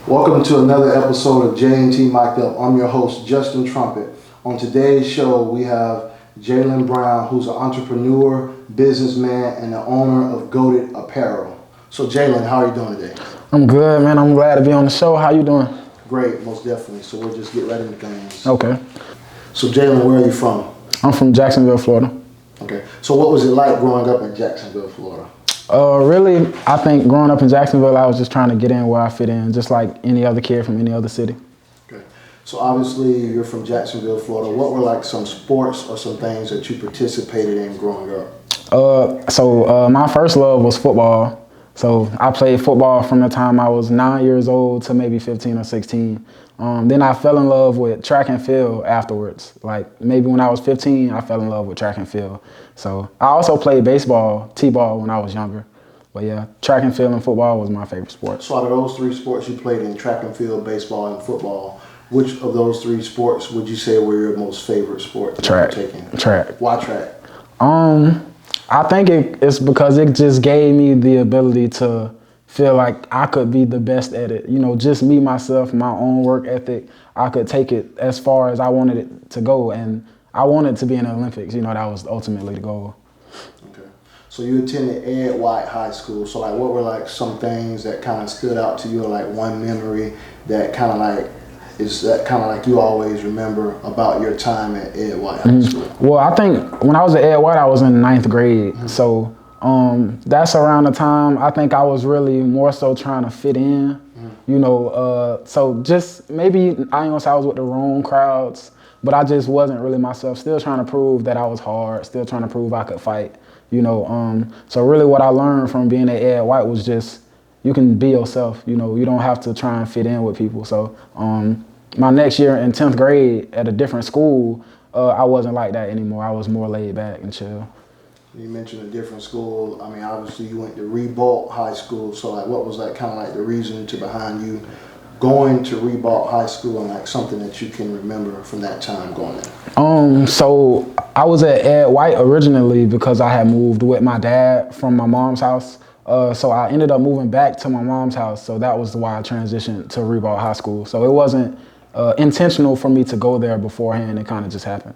Welcome to another episode of J&T Mic'd Up. I'm your host, Justin Trumpet. On today's show, we have Jaelyn Brown, who's an entrepreneur, businessman, and the owner of Goated Apparel. So Jaelyn, how are you doing today? I'm good, man. I'm glad to be on the show. How you doing? Great, most definitely. So we'll just get right into things. Okay. So Jaelyn, where are you from? I'm from Jacksonville, Florida. Okay. So what was it like growing up in Jacksonville, Florida? Really, I think growing up in Jacksonville, I was just trying to get in where I fit in, just like any other kid from any other city. Okay. So obviously you're from Jacksonville, Florida. What were like some sports or some things that you participated in growing up? My first love was football. So I played football from the time I was 9 years old to maybe 15 or 16. Then I fell in love with track and field afterwards. Like maybe when I was 15, I fell in love with track and field. So I also played baseball, t-ball when I was younger. But yeah, track and field and football was my favorite sport. So out of those three sports you played in, track and field, baseball, and football, which of those three sports would you say were your most favorite sport? Track. Track. Why track? I think it's because it just gave me the ability to feel like I could be the best at it. You know, just me, myself, my own work ethic, I could take it as far as I wanted it to go. And I wanted to be in the Olympics. You know, that was ultimately the goal. Okay. So you attended Ed White High School. So like what were like some things that kind of stood out to you, or like one memory that kind of like is that kind of like you always remember about your time at Ed White High School? Well, I think when I was at Ed White, I was in ninth grade. So that's around the time I think I was really more so trying to fit in, you know, so just maybe I ain't gonna say I was with the wrong crowds, but I just wasn't really myself, still trying to prove that I was hard, still trying to prove I could fight, you know. So really what I learned from being at Ed White was just, you can be yourself, you know, you don't have to try and fit in with people. So my next year in 10th grade at a different school, I wasn't like that anymore. I was more laid back and chill. You mentioned a different school. I mean, obviously you went to Reebok High School. So like, what was like kind of like the reason behind you going to Reebok High School, and like something that you can remember from that time going there? So I was at Ed White originally because I had moved with my dad from my mom's house. So I ended up moving back to my mom's house. So that was why I transitioned to Reebok High School. So it wasn't intentional for me to go there beforehand. It kind of just happened.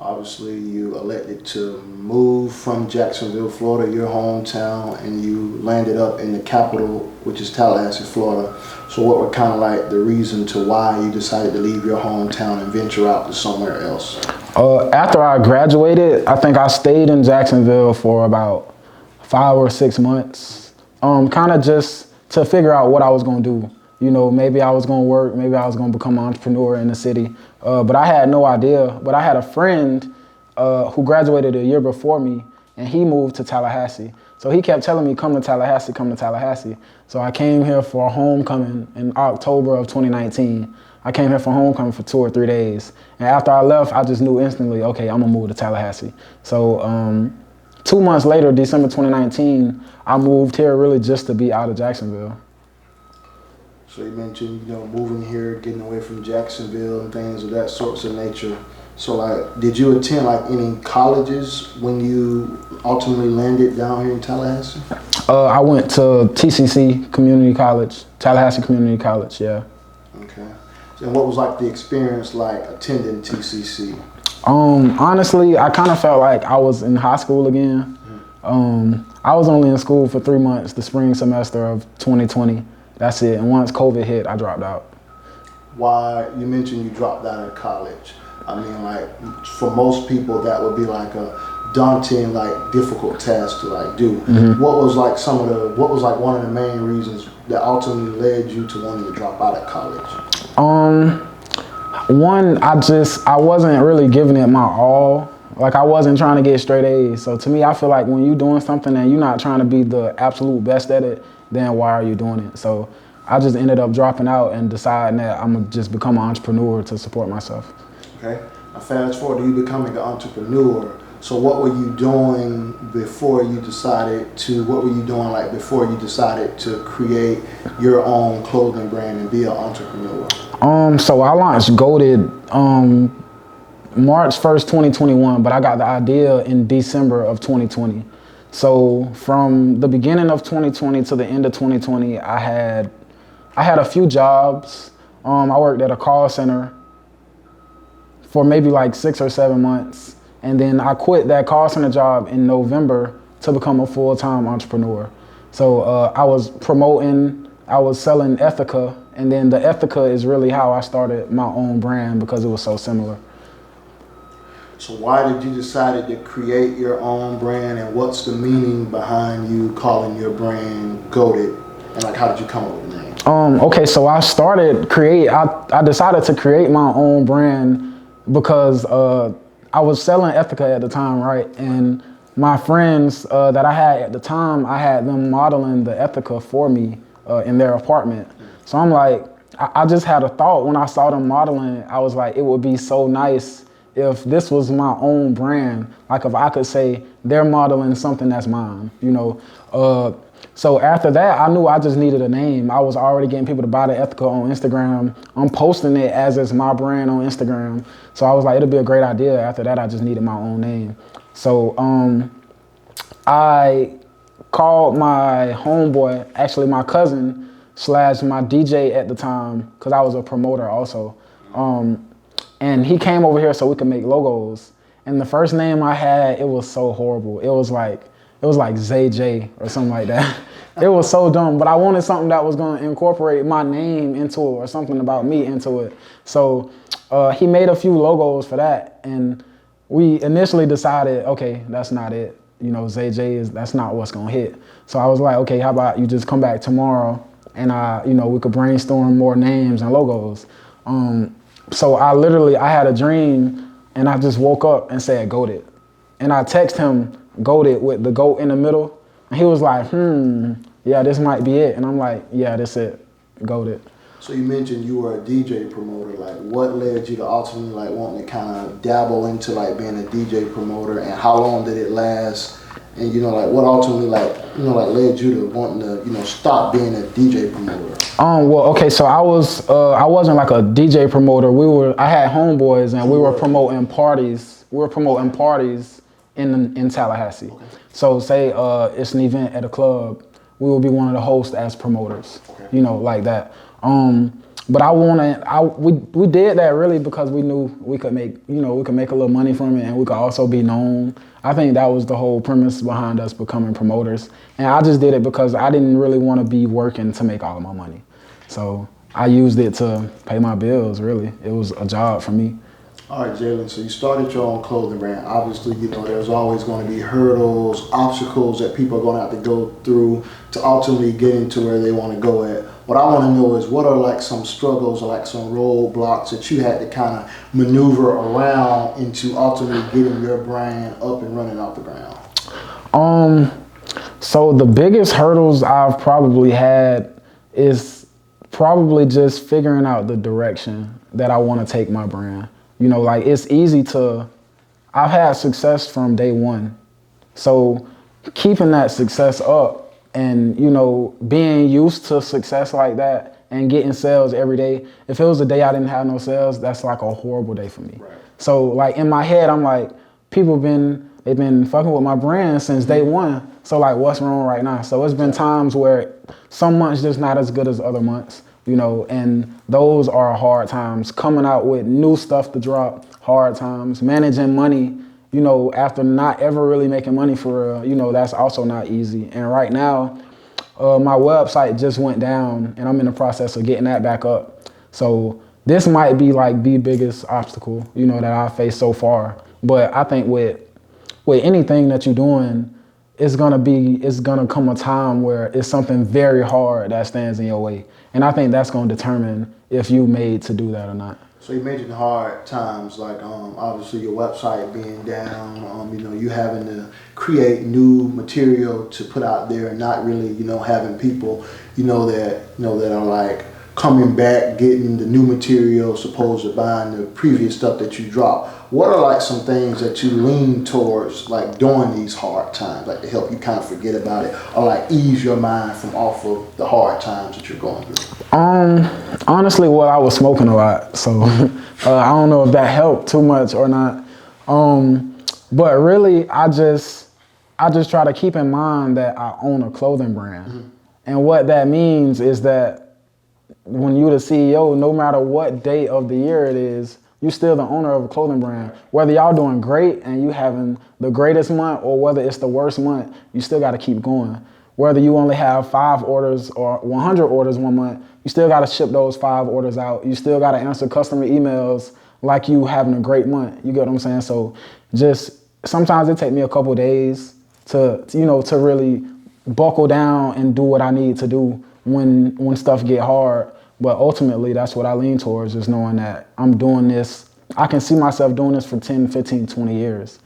Obviously, you elected to move from Jacksonville, Florida, your hometown, and you landed up in the capital, which is Tallahassee, Florida. So what were kind of like the reason to why you decided to leave your hometown and venture out to somewhere else? After I graduated, I think I stayed in Jacksonville for about 5 or 6 months, kind of just to figure out what I was going to do. You know, maybe I was going to work, maybe I was going to become an entrepreneur in the city. But I had no idea. But I had a friend who graduated a year before me, and he moved to Tallahassee. So he kept telling me, come to Tallahassee, come to Tallahassee. So I came here for homecoming in October of 2019. I came here for homecoming for 2 or 3 days. And after I left, I just knew instantly, okay, I'm going to move to Tallahassee. So 2 months later, December 2019, I moved here really just to be out of Jacksonville. So you mentioned, you know, moving here, getting away from Jacksonville and things of that sorts of nature. So like, did you attend like any colleges when you ultimately landed down here in Tallahassee? I went to TCC Community College, Tallahassee Community College, yeah. Okay. And what was like the experience like attending TCC? Honestly, I kind of felt like I was in high school again. I was only in school for 3 months, the spring semester of 2020. That's it. And once COVID hit, I dropped out. Why, you mentioned you dropped out of college. I mean, like, for most people, that would be like a daunting, like, difficult task to like do. What was like one of the main reasons that ultimately led you to wanting to drop out of college? One, I wasn't really giving it my all. Like, I wasn't trying to get straight A's. So to me, I feel like when you're doing something and you're not trying to be the absolute best at it, then why are you doing it? So I just ended up dropping out and deciding that I'm gonna just become an entrepreneur to support myself. Okay. Now fast forward to you becoming an entrepreneur. So what were you doing before you decided to create your own clothing brand and be an entrepreneur? So I launched Goated March 1st, 2021, but I got the idea in December of 2020. So from the beginning of 2020 to the end of 2020, I had I had a few jobs. I worked at a call center for maybe like 6 or 7 months. And then I quit that call center job in November to become a full-time entrepreneur. So I was promoting, I was selling Ethica, and then the Ethica is really how I started my own brand because it was so similar. So why did you decide to create your own brand, and what's the meaning behind you calling your brand Goated? And like, how did you come up with the name? Okay, so I decided to create my own brand because I was selling Ethica at the time, right? And my friends that I had at the time, I had them modeling the Ethica for me in their apartment. So I'm like, I just had a thought when I saw them modeling. I was like, it would be so nice if this was my own brand. Like if I could say they're modeling something that's mine, you know. So after that, I knew I just needed a name. I was already getting people to buy the Ethica on Instagram. I'm posting it as it's my brand on Instagram. So I was like, it'll be a great idea. After that, I just needed my own name. So I called my homeboy, actually my cousin / my DJ at the time, because I was a promoter also. And he came over here so we could make logos. And the first name I had, it was so horrible. It was like ZJ or something like that. It was so dumb, but I wanted something that was gonna incorporate my name into it or something about me into it. So he made a few logos for that, and we initially decided, okay, that's not it. You know, that's not what's gonna hit. So I was like, okay, how about you just come back tomorrow and we could brainstorm more names and logos. So I had a dream and I just woke up and said Goated. And I text him Goated with the goat in the middle. And he was like, yeah, this might be it. And I'm like, yeah, that's it, Goated. So you mentioned you were a DJ promoter. Like, what led you to ultimately like wanting to kind of dabble into like being a DJ promoter, and how long did it last? And what ultimately led you to wanting to stop being a DJ promoter? Well, okay, so I wasn't like a DJ promoter. I had homeboys and we were promoting parties. We were promoting parties in Tallahassee. Okay. So say it's an event at a club, we will be one of the hosts as promoters. Okay. Like that. But we did that really because we knew we could make a little money from it, and we could also be known. I think that was the whole premise behind us becoming promoters. And I just did it because I didn't really want to be working to make all of my money. So I used it to pay my bills, really. It was a job for me. All right, Jaelyn, so you started your own clothing brand. Obviously, there's always going to be hurdles, obstacles that people are going to have to go through to ultimately get into where they want to go at. What I want to know is, what are like some struggles or like some roadblocks that you had to kind of maneuver around into ultimately getting your brand up and running off the ground? So the biggest hurdles I've probably had is probably just figuring out the direction that I want to take my brand. It's easy I've had success from day one. So keeping that success up and, being used to success like that and getting sales every day. If it was a day I didn't have no sales, that's like a horrible day for me. Right. So like in my head, I'm like, they've been fucking with my brand since day one. So like, what's wrong right now? So it's been times where some months just not as good as other months. And those are hard times. Coming out with new stuff to drop, hard times. Managing money, after not ever really making money for real, that's also not easy. And right now, my website just went down and I'm in the process of getting that back up. So this might be like the biggest obstacle, that I've faced so far. But I think with anything that you're doing, it's gonna come a time where it's something very hard that stands in your way. And I think that's gonna determine if you made to do that or not. So you mentioned hard times, like obviously your website being down, you having to create new material to put out there and not really, having people, that are like coming back, getting the new material, supposed to buying the previous stuff that you dropped. What are like some things that you lean towards, like during these hard times, like to help you kind of forget about it, or like ease your mind from off of the hard times that you're going through? Honestly, I was smoking a lot, so I don't know if that helped too much or not. But really, I just try to keep in mind that I own a clothing brand, and what that means is that when you're the CEO, no matter what day of the year it is, you're still the owner of a clothing brand. Whether y'all doing great and you having the greatest month or whether it's the worst month, you still got to keep going. Whether you only have 5 orders or 100 orders one month, you still got to ship those 5 orders out. You still got to answer customer emails like you having a great month. You get what I'm saying? So just sometimes it take me a couple days to really buckle down and do what I need to do when stuff get hard. But ultimately, that's what I lean towards, is knowing that I'm doing this. I can see myself doing this for 10, 15, 20 years.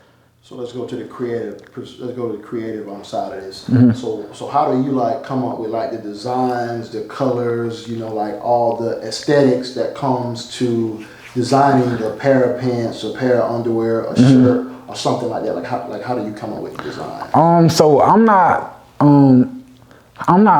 So let's go to the creative. Let's go to the creative side of this. Mm-hmm. So how do you like come up with like the designs, the colors, like all the aesthetics that comes to designing a pair of pants, a pair of underwear, a shirt, or something like that? Like how do you come up with the design? So I'm not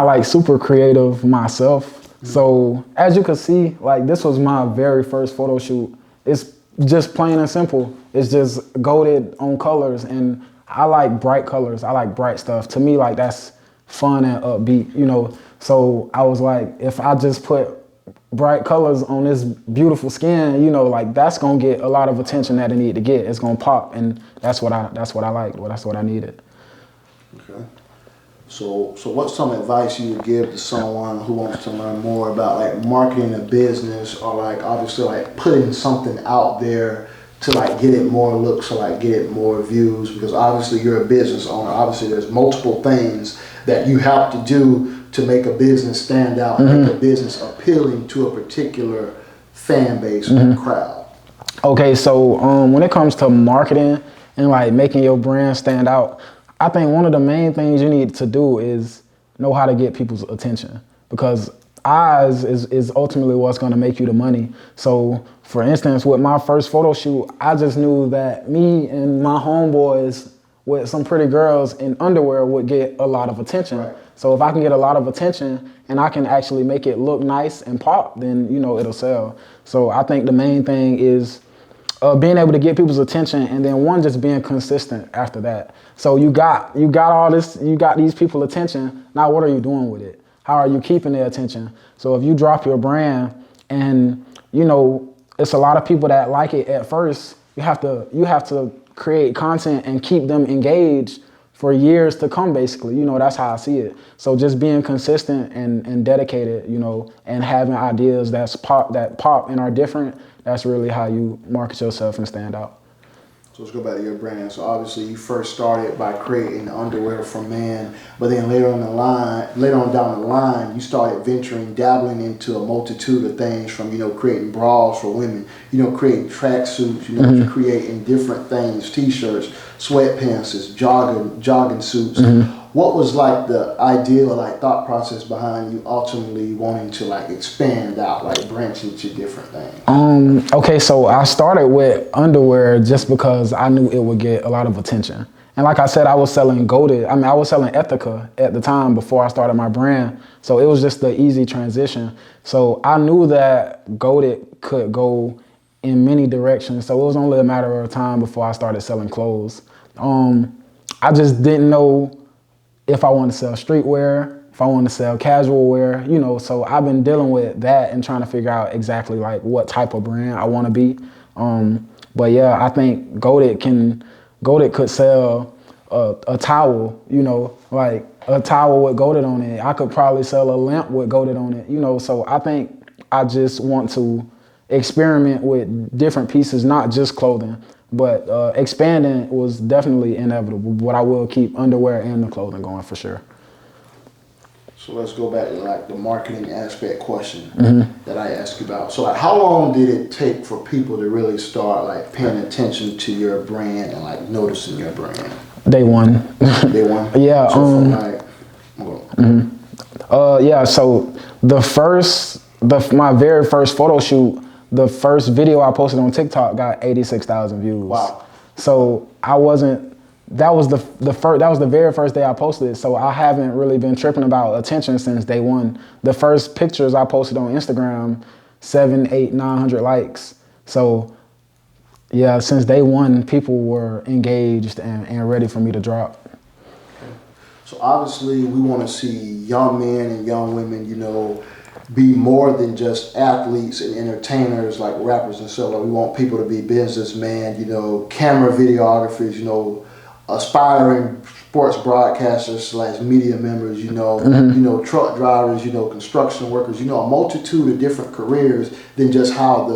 like super creative myself. So as you can see, like this was my very first photo shoot. It's just plain and simple. It's just goated on colors, and I like bright colors. I like bright stuff. To me, like that's fun and upbeat, So I was like, if I just put bright colors on this beautiful skin, like that's gonna get a lot of attention that it need to get. It's gonna pop, and that's what I liked. Well, that's what I needed. Okay. So what's some advice you would give to someone who wants to learn more about like marketing a business, or like obviously like putting something out there to like get it more looks or like get it more views? Because obviously you're a business owner. Obviously there's multiple things that you have to do to make a business stand out, and make a business appealing to a particular fan base or crowd. Okay, so when it comes to marketing and like making your brand stand out, I think one of the main things you need to do is know how to get people's attention, because eyes is ultimately what's going to make you the money. So for instance, with my first photo shoot, I just knew that me and my homeboys with some pretty girls in underwear would get a lot of attention. Right. So if I can get a lot of attention and I can actually make it look nice and pop, then it'll sell. So I think the main thing is being able to get people's attention, and then just being consistent after that. So you got all this, you got these people's attention. Now what are you doing with it? How are you keeping their attention? So if you drop your brand and it's a lot of people that like it at first, you have to create content and keep them engaged for years to come, basically. That's how I see it. So just being consistent and dedicated, and having ideas that pop and are different, that's really how you market yourself and stand out. So let's go back to your brand. So obviously you first started by creating underwear for men, but then later on down the line, you started dabbling into a multitude of things, from creating bras for women, creating tracksuits, creating different things, t-shirts, sweatpants, jogging suits. What was like the ideal or like thought process behind you ultimately wanting to like expand out, like branch into different things? Okay, so I started with underwear just because I knew it would get a lot of attention. And like I said, I was selling I was selling Ethica at the time before I started my brand. So it was just the easy transition. So I knew that goated could go in many directions. So it was only a matter of time before I started selling clothes. I just didn't know if I wanted to sell streetwear, if I wanted to sell casual wear, so I've been dealing with that and trying to figure out exactly like what type of brand I want to be. But yeah, I think goated could sell a towel, like a towel with goated on it. I could probably sell a lamp with goated on it, so I think I just want to experiment with different pieces, not just clothing. But expanding was definitely inevitable, but I will keep underwear and the clothing going for sure. So let's go back to like the marketing aspect question that I asked you about. So like, how long did it take for people to really start like paying attention to your brand and like noticing your brand? Day one. Day one? Yeah. So my very first photo shoot, the first video I posted on TikTok got 86,000 views. Wow. So that was the very first day I posted it. So I haven't really been tripping about attention since day one. The first pictures I posted on Instagram, 700, 800, 900 likes. So yeah, since day one, people were engaged and ready for me to drop. So obviously we want to see young men and young women, be more than just athletes and entertainers like rappers and stuff. Like we want people to be businessmen, you know, camera videographers, you know, aspiring sports broadcasters / media members, you know, truck drivers, you know, construction workers, you know, a multitude of different careers than just how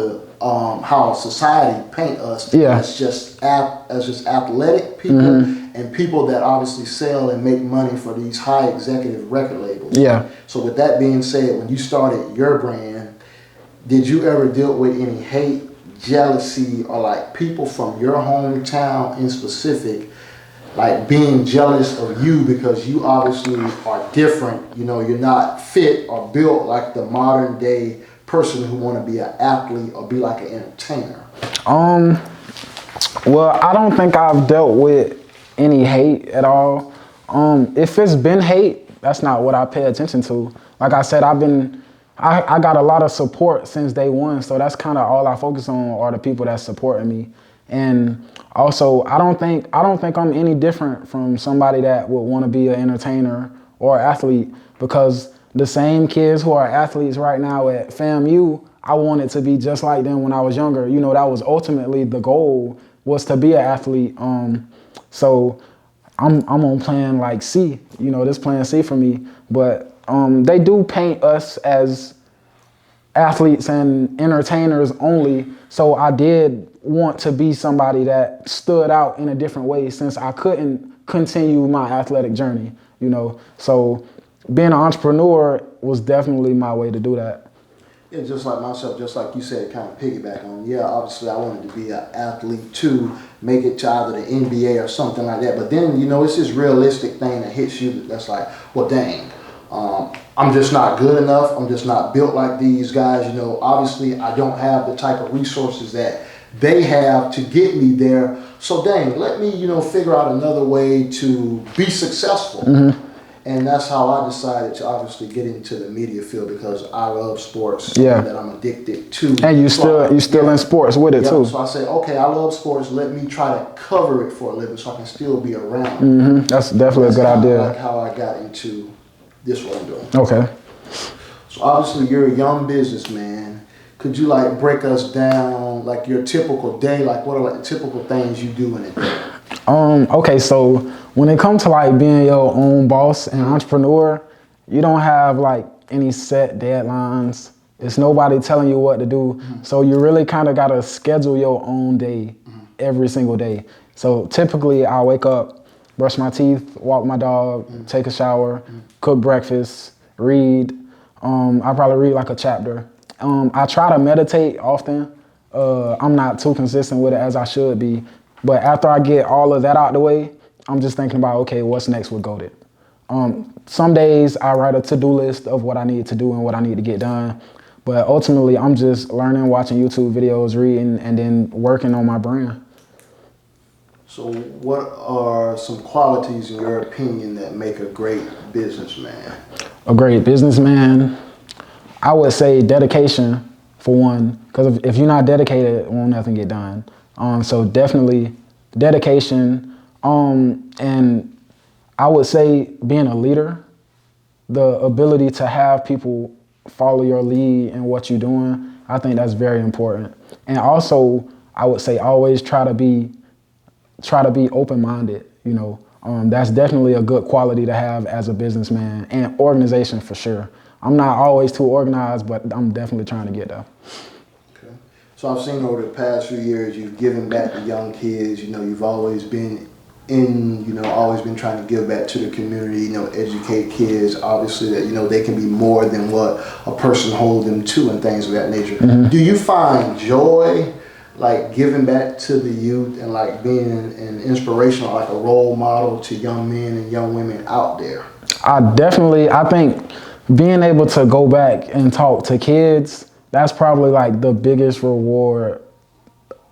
society paint us as just athletic people and people that obviously sell and make money for these high executive record labels. Yeah. So with that being said, when you started your brand, did you ever deal with any hate, jealousy, or like people from your hometown in specific, like being jealous of you because you obviously are different, you know, you're not fit or built like the modern day person who want to be an athlete or be like an entertainer? Well, I don't think I've dealt with any hate at all. If it's been hate, that's not what I pay attention to. Like I said, I got a lot of support since day one, so that's kind of all I focus on are the people that's supporting me. And also, I don't think I'm any different from somebody that would want to be an entertainer or athlete, because the same kids who are athletes right now at FAMU, I wanted to be just like them when I was younger. You know, that was ultimately the goal, was to be an athlete. So I'm on plan like C, you know, this plan C for me. But they do paint us as athletes and entertainers only. So I did want to be somebody that stood out in a different way since I couldn't continue my athletic journey, you know. So being an entrepreneur was definitely my way to do that. Yeah, just like myself, just like you said, kind of piggyback on. Yeah, obviously I wanted to be an athlete too, make it to either the NBA or something like that. But then, you know, it's this realistic thing that hits you that's like, well, dang, I'm just not good enough. I'm just not built like these guys. You know, obviously I don't have the type of resources that they have to get me there. So dang, let me, you know, figure out another way to be successful. And that's how I decided to obviously get into the media field, because I love sports that I'm addicted to. And you still in sports with it too. So I said, okay, I love sports. Let me try to cover it for a living so I can still be around. That's definitely a good idea. Like how I got into this, what I'm doing. Okay. So obviously you're a young businessman. Could you like break us down like your typical day? Like what are like the typical things you do in a day? Okay, so when it comes to like being your own boss and entrepreneur, you don't have like any set deadlines. It's nobody telling you what to do. So you really kind of got to schedule your own day every single day. So typically I wake up, brush my teeth, walk my dog, take a shower, cook breakfast, read. I probably read like a chapter. I try to meditate often. I'm not too consistent with it as I should be. But after I get all of that out the way, I'm just thinking about, okay, what's next with GOATed? Some days I write a to-do list of what I need to do and what I need to get done. But ultimately, I'm just learning, watching YouTube videos, reading, and then working on my brand. So what are some qualities, in your opinion, that make a great businessman? A great businessman, I would say dedication, for one, because if you're not dedicated, won't nothing get done. So definitely dedication, and I would say being a leader, the ability to have people follow your lead in what you're doing, I think that's very important. And also, I would say always try to be open-minded, you know. That's definitely a good quality to have as a businessman, and organization for sure. I'm not always too organized, but I'm definitely trying to get there. So I've seen over the past few years, you've given back to young kids. You know, you've always been always been trying to give back to the community, you know, educate kids, obviously, that, you know, they can be more than what a person holds them to and things of that nature. Do you find joy, like, giving back to the youth and, like, being an inspirational, like a role model to young men and young women out there? I think being able to go back and talk to kids, that's probably like the biggest reward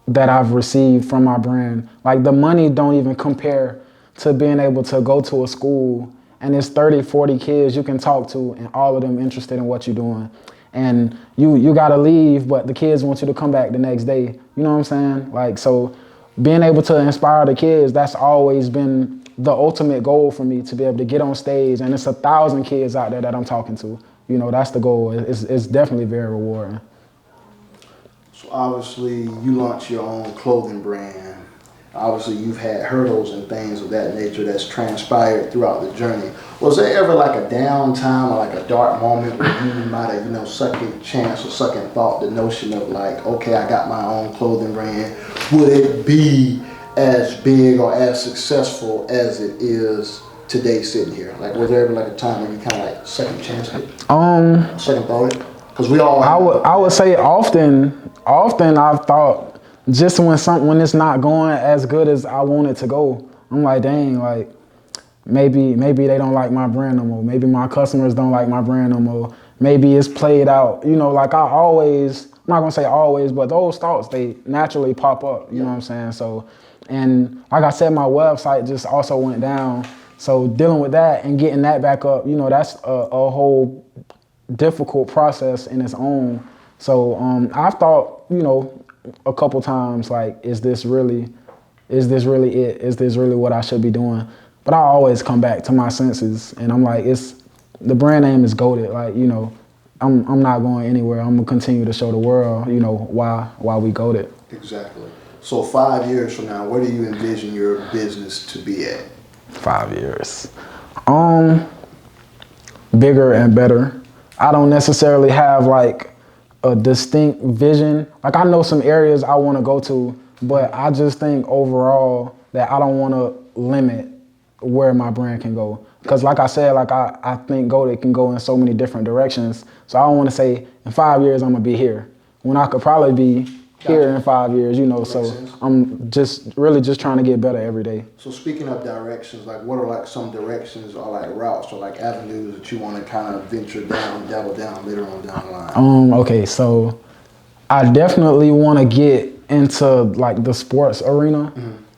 that I've received from my brand. Like the money don't even compare to being able to go to a school and there's 30, 40 kids you can talk to and all of them interested in what you're doing. And you gotta leave, but the kids want you to come back the next day. You know what I'm saying? Like, so being able to inspire the kids, that's always been the ultimate goal for me, to be able to get on stage and it's 1,000 kids out there that I'm talking to. You know, that's the goal. It's definitely very rewarding. So obviously you launched your own clothing brand. Obviously you've had hurdles and things of that nature that's transpired throughout the journey. Was there ever like a downtime or like a dark moment where you might have, second chance or second thought the notion of like, okay, I got my own clothing brand. Would it be as big or as successful as it is today sitting here? Like, was there ever like a time when you kind of like second chance it? Second thought it? Because we all. I would say often I've thought just when it's not going as good as I want it to go, I'm like, dang, like maybe they don't like my brand no more. Maybe my customers don't like my brand no more. Maybe it's played out. Like I'm not gonna say always, but those thoughts, they naturally pop up. You know what I'm saying? So, and like I said, my website just also went down. So dealing with that and getting that back up, that's a whole difficult process in its own. So I've thought, a couple times, like, is this really it? Is this really what I should be doing? But I always come back to my senses, and I'm like, the brand name is goated. Like, I'm not going anywhere. I'm gonna continue to show the world, why we goated. Exactly. So 5 years from now, where do you envision your business to be at? 5 years, bigger and better. I don't necessarily have like a distinct vision. Like I know some areas I want to go to, but I just think overall that I don't want to limit where my brand can go. Because like I said, like I think it can go in so many different directions. So I don't want to say in 5 years I'm gonna be here when I could probably be here in 5 years, so I'm really just trying to get better every day. So speaking of directions, like what are like some directions or like routes or like avenues that you want to kind of venture down, dabble down later on down the line? Okay, so I definitely want to get into like the sports arena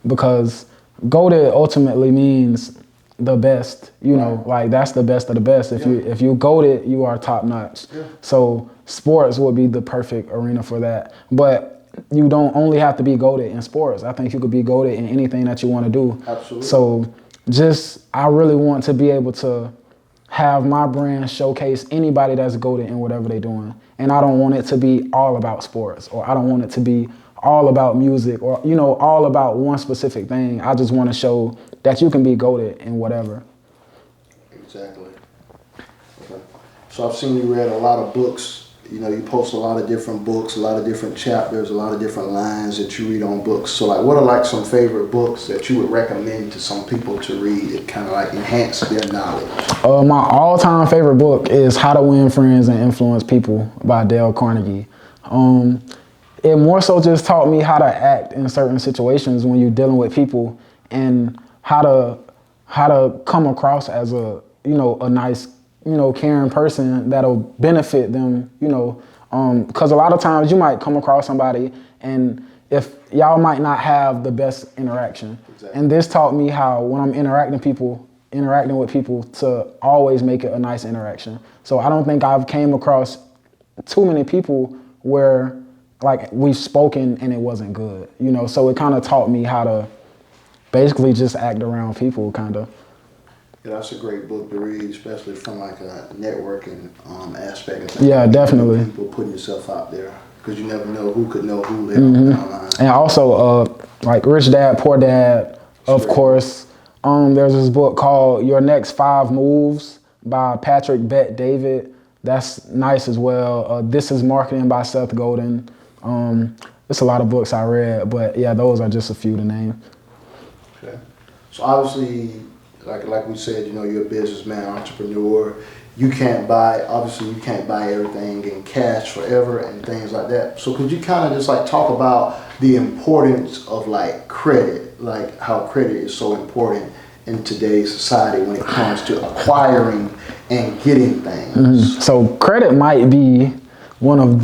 because GOATed ultimately means the best, like that's the best of the best. If you GOATed, you are top notch. Yeah. So sports would be the perfect arena for that. But you don't only have to be GOATed in sports. I think you could be GOATed in anything that you want to do. Absolutely. So I really want to be able to have my brand showcase anybody that's GOATed in whatever they're doing. And I don't want it to be all about sports, or I don't want it to be all about music, or all about one specific thing. I just want to show that you can be GOATed in whatever. Exactly. Okay. So I've seen you read a lot of books. You post a lot of different books, a lot of different chapters, a lot of different lines that you read on books. So like, what are like some favorite books that you would recommend to some people to read that kind of like enhance their knowledge? My all-time favorite book is How to Win Friends and Influence People by Dale Carnegie. It more so just taught me how to act in certain situations when you're dealing with people, and how to come across as a nice, caring person that'll benefit them, because a lot of times you might come across somebody and if y'all might not have the best interaction. Exactly. And this taught me how when I'm interacting with people to always make it a nice interaction. So I don't think I've came across too many people where like we've spoken and it wasn't good, so it kind of taught me how to basically just act around people, kind of. Yeah, that's a great book to read, especially from like a networking aspect. Yeah, definitely. People putting yourself out there, because you never know who could know who later on down the line. And also, like Rich Dad, Poor Dad, of course. There's this book called Your Next 5 Moves by Patrick Bet David. That's nice as well. This is Marketing by Seth Godin. It's a lot of books I read, but yeah, those are just a few to name. Okay. So obviously, like we said, you're a businessman, entrepreneur. You can't buy everything in cash forever and things like that. So could you kind of just like talk about the importance of like credit, like how credit is so important in today's society when it comes to acquiring and getting things? So credit might be one of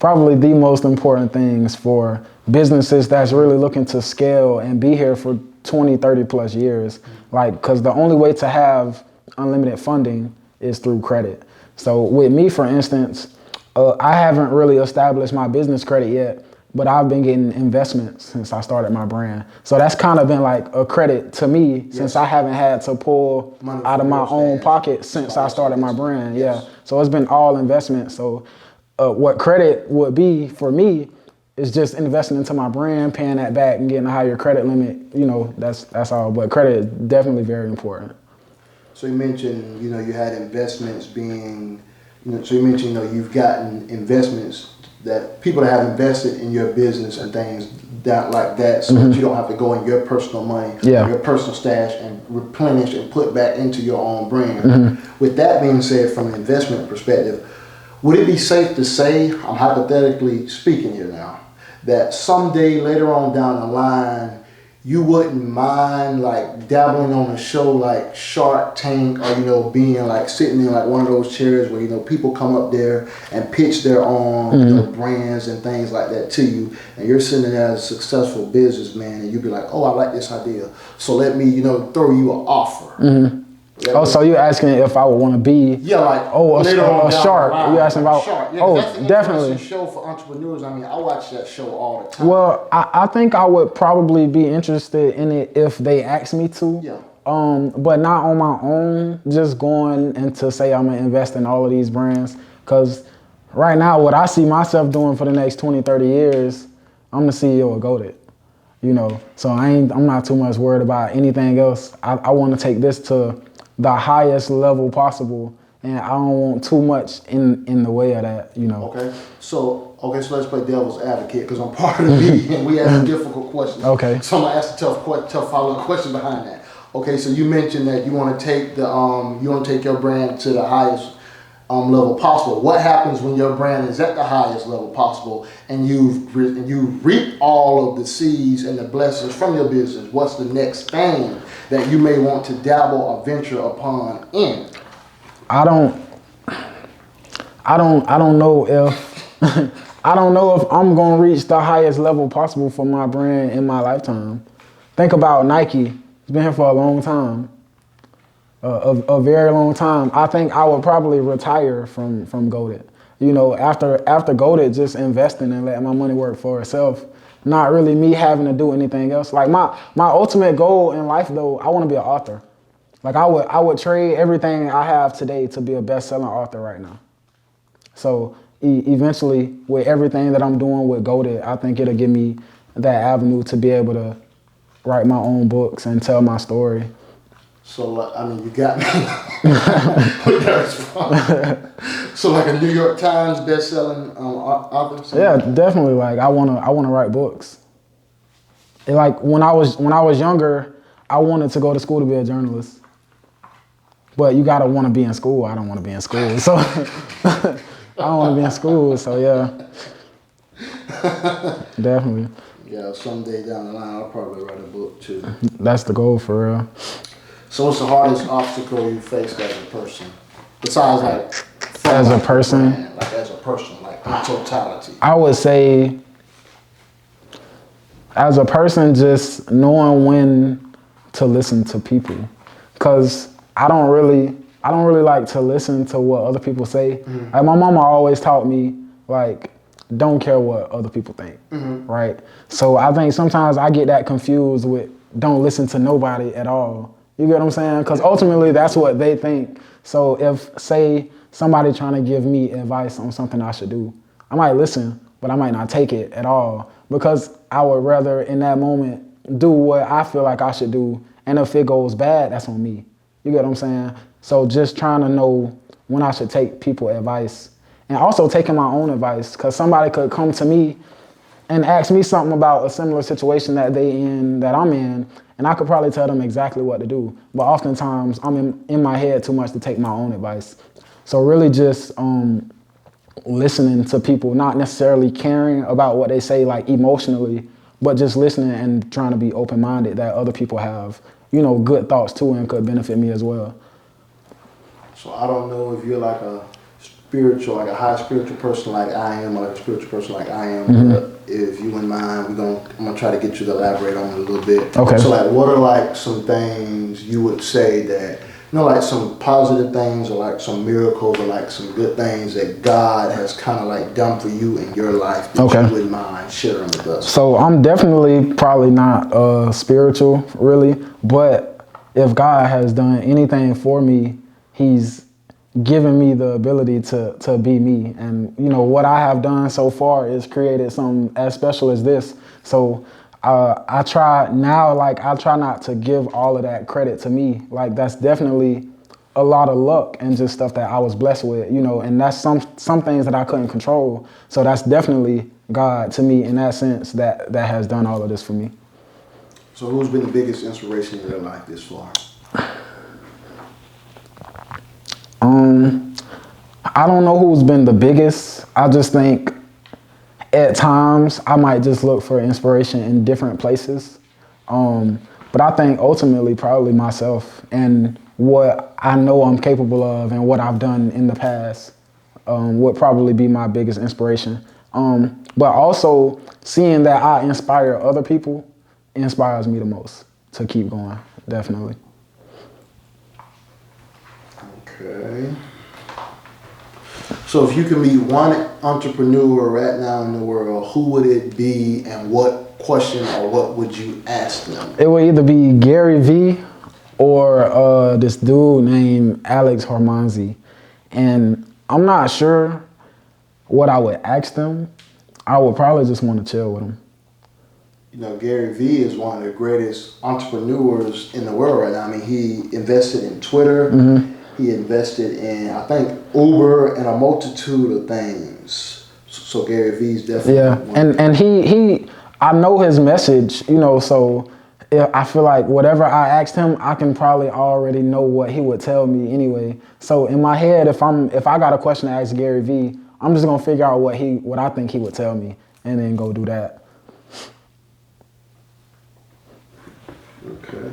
probably the most important things for businesses that's really looking to scale and be here for 20, 30 plus years. Like, because the only way to have unlimited funding is through credit. So with me, for instance, I haven't really established my business credit yet, but I've been getting investments since I started my brand. So that's kind of been like a credit to me since I haven't had to pull money out of my own pocket since I started my brand. Yes. Yeah. So it's been all investment. So what credit would be for me is just investing into my brand, paying that back and getting a higher credit limit. You know, that's all. But credit is definitely very important. So you mentioned, you know, you had investments being, you know, so you mentioned, you know, you've gotten investments that people that have invested in your business and things that like that, so that you don't have to go in your personal money, your personal stash, and replenish and put back into your own brand. With that being said, from an investment perspective, would it be safe to say, I'm hypothetically speaking here now, that someday later on down the line, you wouldn't mind like dabbling on a show like Shark Tank, or, you know, being like sitting in like one of those chairs where, you know, people come up there and pitch their own you know, brands and things like that to you, and you're sitting there as a successful businessman, and you'd be like, oh, I like this idea, so let me, you know, throw you an offer. Oh, so you're asking if I would want to be like a shark? You asking about? Shark. Yeah, oh, that's an definitely. Show for entrepreneurs. I mean, I watch that show all the time. Well, I think I would probably be interested in it if they asked me to. Yeah. But not on my own. Just going and to say I'm gonna invest in all of these brands, because right now what I see myself doing for the next 20, 30 years, I'm the CEO of Goated. You know, so I'm not too much worried about anything else. I want to take this to the highest level possible, and I don't want too much in the way of that, you know. Okay, so let's play devil's advocate, because I'm part of the meeting and we ask difficult questions. Okay. So I'm gonna ask a tough follow-up question behind that. Okay, so you mentioned that you want to take your brand to the highest level possible. What happens when your brand is at the highest level possible and you reap all of the seeds and the blessings from your business? What's the next thing that you may want to dabble or venture upon in? I don't know if I don't know if I'm gonna reach the highest level possible for my brand in my lifetime. Think about Nike. It's been here for a long time. A very long time. I think I would probably retire from Goated. You know, after Goated, just investing and letting my money work for itself. Not really me having to do anything else. Like my ultimate goal in life though, I want to be an author. Like I would trade everything I have today to be a best-selling author right now. So eventually, with everything that I'm doing with Goated, I think it'll give me that avenue to be able to write my own books and tell my story. So, I mean, you got me with that response. So, like a New York Times best-selling author? Yeah, definitely. Like, I wanna write books. And like when I was younger, I wanted to go to school to be a journalist. But you gotta want to be in school. I don't want to be in school, so I don't want to be in school. So yeah, definitely. Yeah, someday down the line, I'll probably write a book too. That's the goal for real. So what's the hardest obstacle you faced as a person? Besides like as a person? Brand, like as a person, like in totality. I would say as a person, just knowing when to listen to people. Cause I don't really like to listen to what other people say. Mm-hmm. Like my mama always taught me, like, don't care what other people think, right? So I think sometimes I get that confused with don't listen to nobody at all. You get what I'm saying? Because ultimately that's what they think. So if, say, somebody trying to give me advice on something I should do, I might listen, but I might not take it at all because I would rather in that moment do what I feel like I should do. And if it goes bad, that's on me. You get what I'm saying? So just trying to know when I should take people advice. And also taking my own advice, because somebody could come to me and ask me something about a similar situation that I'm in, and I could probably tell them exactly what to do. But oftentimes, I'm in my head too much to take my own advice. So really just listening to people, not necessarily caring about what they say like emotionally, but just listening and trying to be open-minded that other people have, you know, good thoughts too and could benefit me as well. So I don't know if you're like a spiritual, like a high spiritual person like I am, or like a spiritual person like I am. But if you wouldn't mind, I'm gonna try to get you to elaborate on it a little bit. Okay. So like, what are like some things you would say that like some positive things or like some miracles or like some good things that God has kind of like done for you in your life that you wouldn't mind sharing with us? So I'm definitely probably not spiritual really, but if God has done anything for me, he's given me the ability to be me. And you know, what I have done so far is created something as special as this. So I try not to give all of that credit to me. Like that's definitely a lot of luck and just stuff that I was blessed with, you know, and that's some things that I couldn't control. So that's definitely God to me in that sense that has done all of this for me. So who's been the biggest inspiration in your life this far? I don't know who's been the biggest. I just think at times I might just look for inspiration in different places. But I think ultimately probably myself and what I know I'm capable of and what I've done in the past would probably be my biggest inspiration. But also seeing that I inspire other people inspires me the most to keep going, definitely. Okay. So if you could meet one entrepreneur right now in the world, who would it be and what question or what would you ask them? It would either be Gary Vee or this dude named Alex Hormanzi. And I'm not sure what I would ask them. I would probably just want to chill with them. You know, Gary Vee is one of the greatest entrepreneurs in the world right now. I mean, he invested in Twitter. Mm-hmm. He invested in, I think, Uber and a multitude of things. So Gary Vee's definitely and he I know his message, you know, so I feel like whatever I asked him, I can probably already know what he would tell me anyway. So in my head, if I got a question to ask Gary Vee, I'm just gonna figure out what I think he would tell me and then go do that. Okay.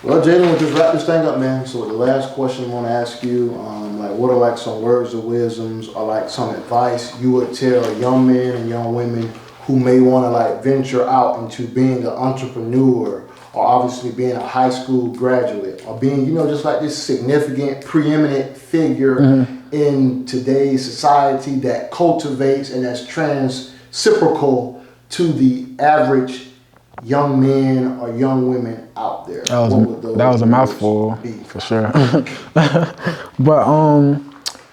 Well, Jaelyn, we'll just wrap this thing up, man. So the last question I want to ask you, what are like some words of wisdoms or like some advice you would tell young men and young women who may want to like venture out into being an entrepreneur or obviously being a high school graduate or being, you know, just like this significant, preeminent figure in today's society that cultivates and that's reciprocal to the average young men or young women out there? That was a mouthful for sure. But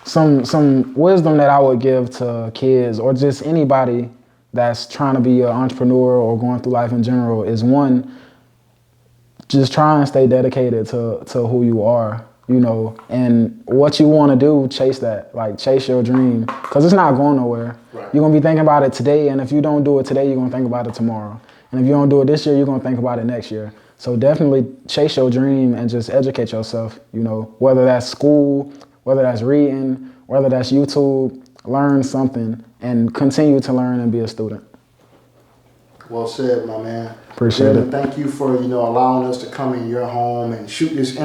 some wisdom that I would give to kids or just anybody that's trying to be an entrepreneur or going through life in general is one, just try and stay dedicated to who you are, you know, and what you want to do, chase that, like chase your dream, because it's not going nowhere. Right. You're going to be thinking about it today, and if you don't do it today, you're going to think about it tomorrow. And if you don't do it this year, you're going to think about it next year. So definitely chase your dream and just educate yourself, you know, whether that's school, whether that's reading, whether that's YouTube, learn something and continue to learn and be a student. Well said, my man. Appreciate it. Thank you for, you know, allowing us to come in your home and shoot this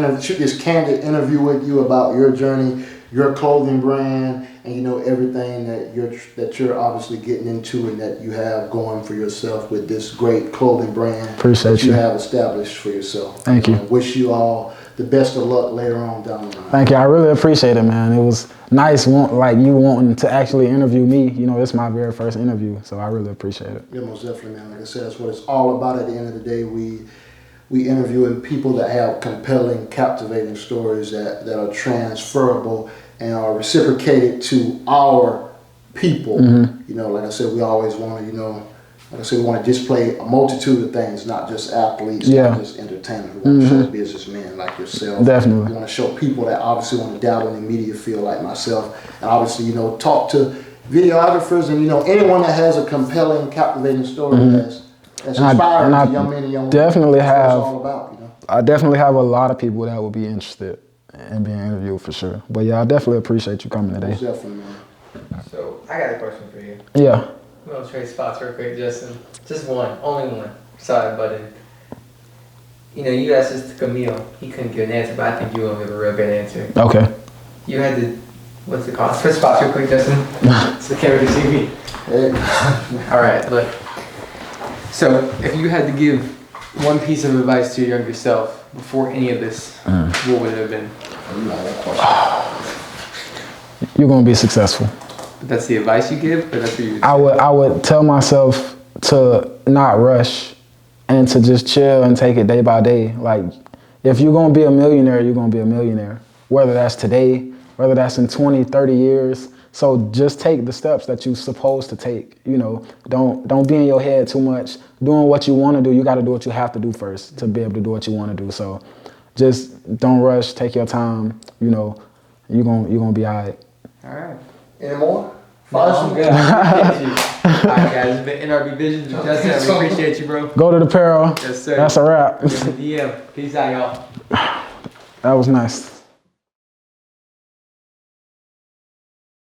candid interview with you about your journey, your clothing brand, and you know everything that you're obviously getting into and that you have going for yourself with this great clothing brand. Appreciate that you have established for yourself. Thank you. Wish you all the best of luck later on down the line. Thank you. I really appreciate it, man. It was nice, like you wanting to actually interview me. You know, it's my very first interview, so I really appreciate it. Yeah, most definitely, man. Like I said, that's what it's all about. At the end of the day, we interviewing people that have compelling, captivating stories that are transferable and are reciprocated to our people. Mm-hmm. You know, like I said, we always want to, you know, like I said, we want to display a multitude of things, not just athletes, not just entertainers. We want to show businessmen like yourself. Definitely. We want to show people that obviously want to dabble in the media field like myself. And obviously, you know, talk to videographers and, you know, anyone that has a compelling, captivating story that's inspiring to young men and young women. Definitely that's what it's all about, you know? I definitely have a lot of people that would be interested in being interviewed for sure. But yeah, I definitely appreciate you coming today. Most definitely, man. So, I got a question for you. Yeah. I'm going to trade spots real quick, Justin. Just one. Only one. Sorry, buddy. You know, you asked this to Camille. He couldn't give an answer, but I think you will give a real good answer. Okay. You had to, what's it called? Switch spots real quick, Justin. So the camera can see me. All right, look. So, if you had to give one piece of advice to your younger self before any of this, what would it have been? You're gonna be successful. But that's the advice you give, or that's what you? I would tell myself to not rush and to just chill and take it day by day. Like, if you're gonna be a millionaire, you're gonna be a millionaire. Whether that's today, whether that's in 20, 30 years. So just take the steps that you're supposed to take. You know, don't be in your head too much. Doing what you want to do, you got to do what you have to do first to be able to do what you want to do. So just don't rush. Take your time. You know, you're gonna be all right. All right. Any more? No, I'm good. I appreciate you. All right, guys. It's been NRB Visions with Justin. We appreciate you, bro. Go to the Peril. Yes, sir. That's a wrap. DM. Peace out, y'all. That was nice.